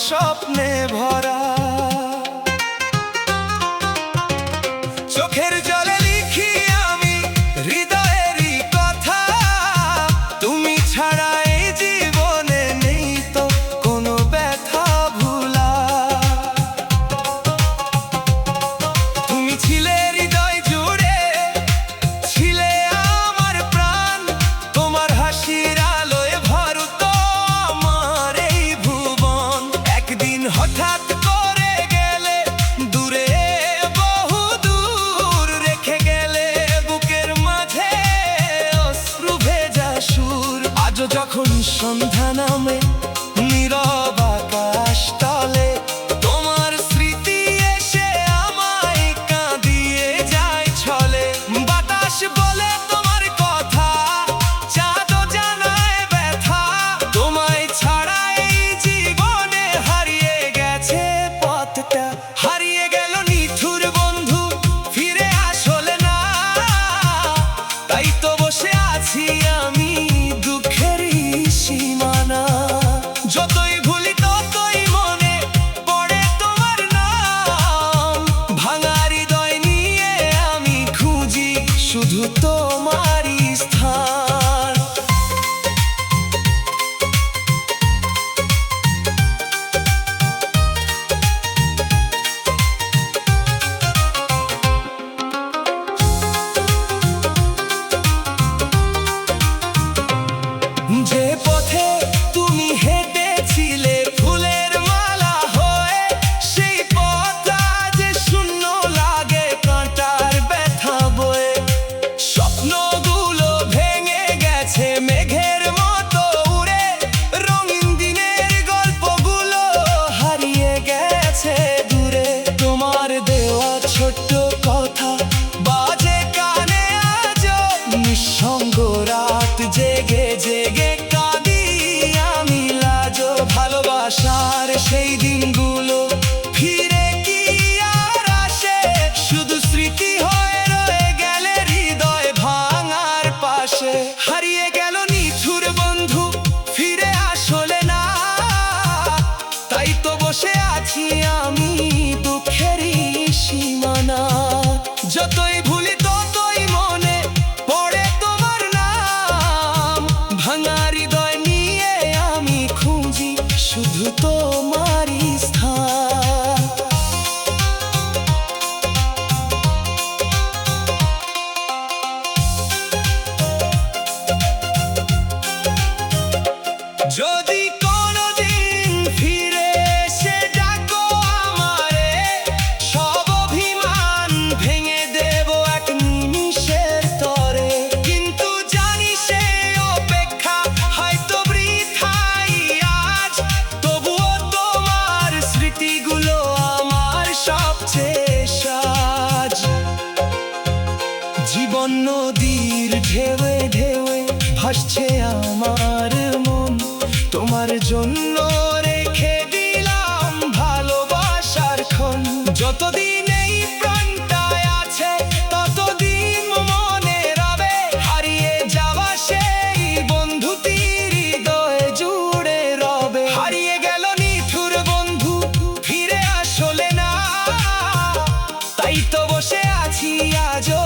স্বপ্নে ভরা। চোখের জলে লিখি আমি হৃদয়েরই কথা, তুমি ছাড়া এই জীবনে নেই তো কোনো ব্যথা ভুলা। তুমি ছিলে হৃদয় জুড়ে, ছিলে আমার প্রাণ, তোমার হাসির আলোয় ভরত আমার এই ভুবন। একদিন হঠাৎ করে গেলে দূরে, বহু দূর রেখে গেলে বুকের মাঝে অশ্রু ভেজা সুর। আজও যখন সন্ধ্যা নামে নীরব আকাশ তলে, তোমার স্মৃতি এসে আমায় কাঁদিয়ে যায় ছলে। বাতাস বলে তোমার কথা, চাঁদও জানায় ব্যথা, তোমায় ছাড়া এই জীবনে হারিয়ে গেছে পথটা। হারিয়ে গেল নিথুর বন্ধু, ফিরে আসলে না, তাই তো বসে আছি আমি দুঃখেরই সীমানা। যতই ভুলি ততই মনে পড়ে তোমার নাম, ভাঙা হৃদয় নিয়ে আমি খুঁজি শুধু তোমারই স্থান। যে পথে তুমি হেঁটেছিলে ফুলের মালা হয়ে, সেই পথ আজ শূন্য লাগে কাঁটার ব্যথা বয়ে। স্বপ্নগুলো ভেঙে গেছে মেঘের মতো উড়ে, রঙিন দিনের গল্পগুলো হারিয়ে গেছে দূরে। তোমার দেওয়া ছোট্ট কথা বাজে কানে আজও, নিঃসঙ্গ রাত জেগে জেগে কাঁদি আমি লাজো। ভালোবাসার সেই দিনগুলো ফিরে কি আর আসে, শুধু স্মৃতি হয়ে রয়ে গেলে হৃদয় ভাঙার পাশে। হারিয়ে গেল নিথুর বন্ধু, ফিরে আসলে না, তাই তো বসে আছি আমি দুঃখেরই সীমানা। যতই ভুলি ততই মনে পড়ে তোমার নাম, ভাঙা হৃদয় নিয়ে আমি খুঁজি শুধু তোমারই স্থান। যদি কোনোদিন ফিরে এসে ডাকো আমারে, সব অভিমান ভেঙে দেব এক নিমিষের তরে। কিন্তু জানি সে অপেক্ষা হয়তো বৃথাই আজ, তবুও তোমার স্মৃতিগুলো আমার সবচেয়ে সাজ। জীবন নদীর ঢেউয়ে ঢেউয়ে ভাসছে আমার মন, তোমার জন্য রেখে দিলাম ভালোবাসার ক্ষণ। যতদিন এই প্রাণটায় আছে ততদিন মনে রবে, হারিয়ে যাওয়া সেই বন্ধুটি হৃদয় জুড়ে রবে। হারিয়ে গেল নিথুর বন্ধু, ফিরে আসলে না, তাই তো বসে আছি আজও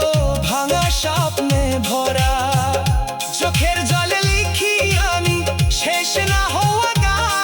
ভাঙা স্বপ্নে ভরা। চোখের জলে লিখি আমি শেষ না হওয়া গান,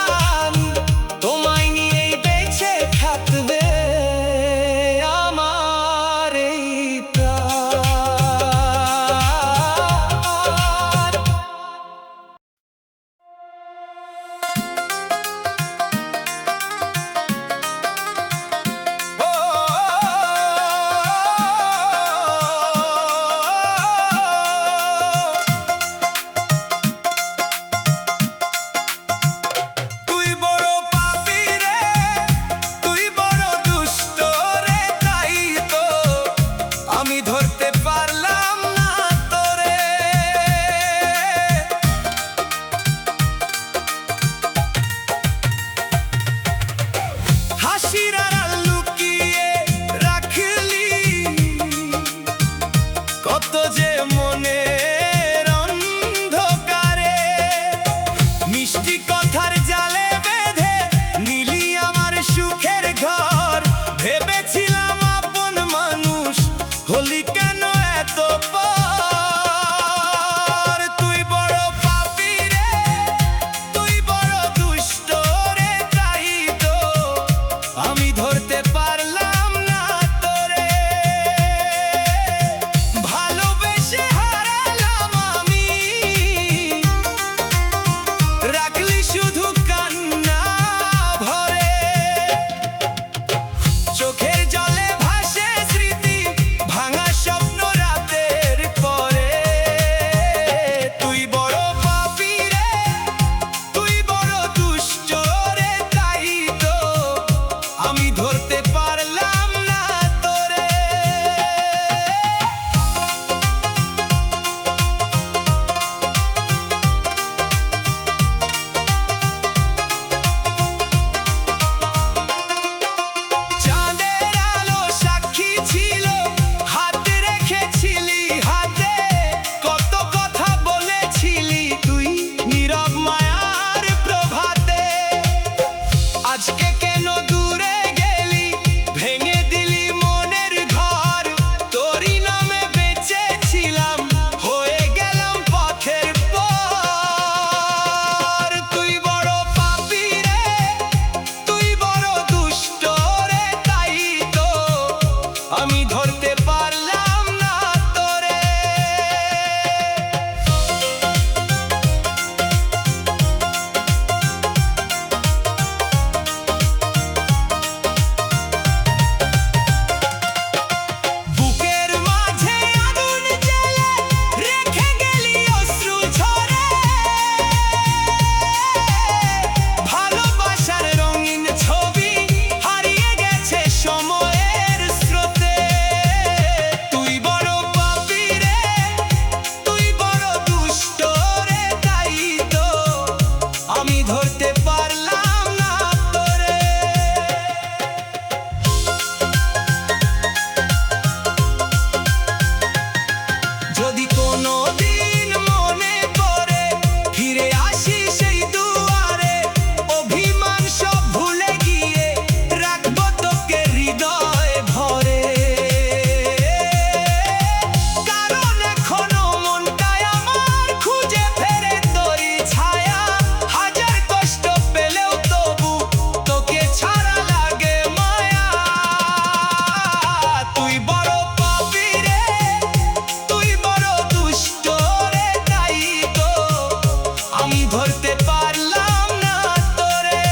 ধরতে পারলাম না তোরে।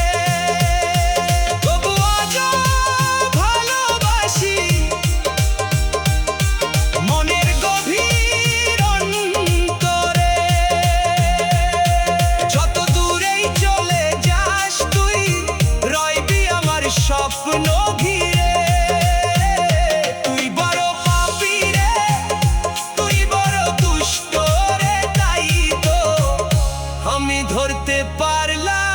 তবু আজও ভালোবাসি মনের গভীর অন্তরে। যত দূরেই চলে যাস তুই, রইবি আমার স্বপ্ন ঘিরে। তুই বড় পাপী রে, তুই বড় দুষ্ট রে, তাই তো আমি ধরতে পারলাম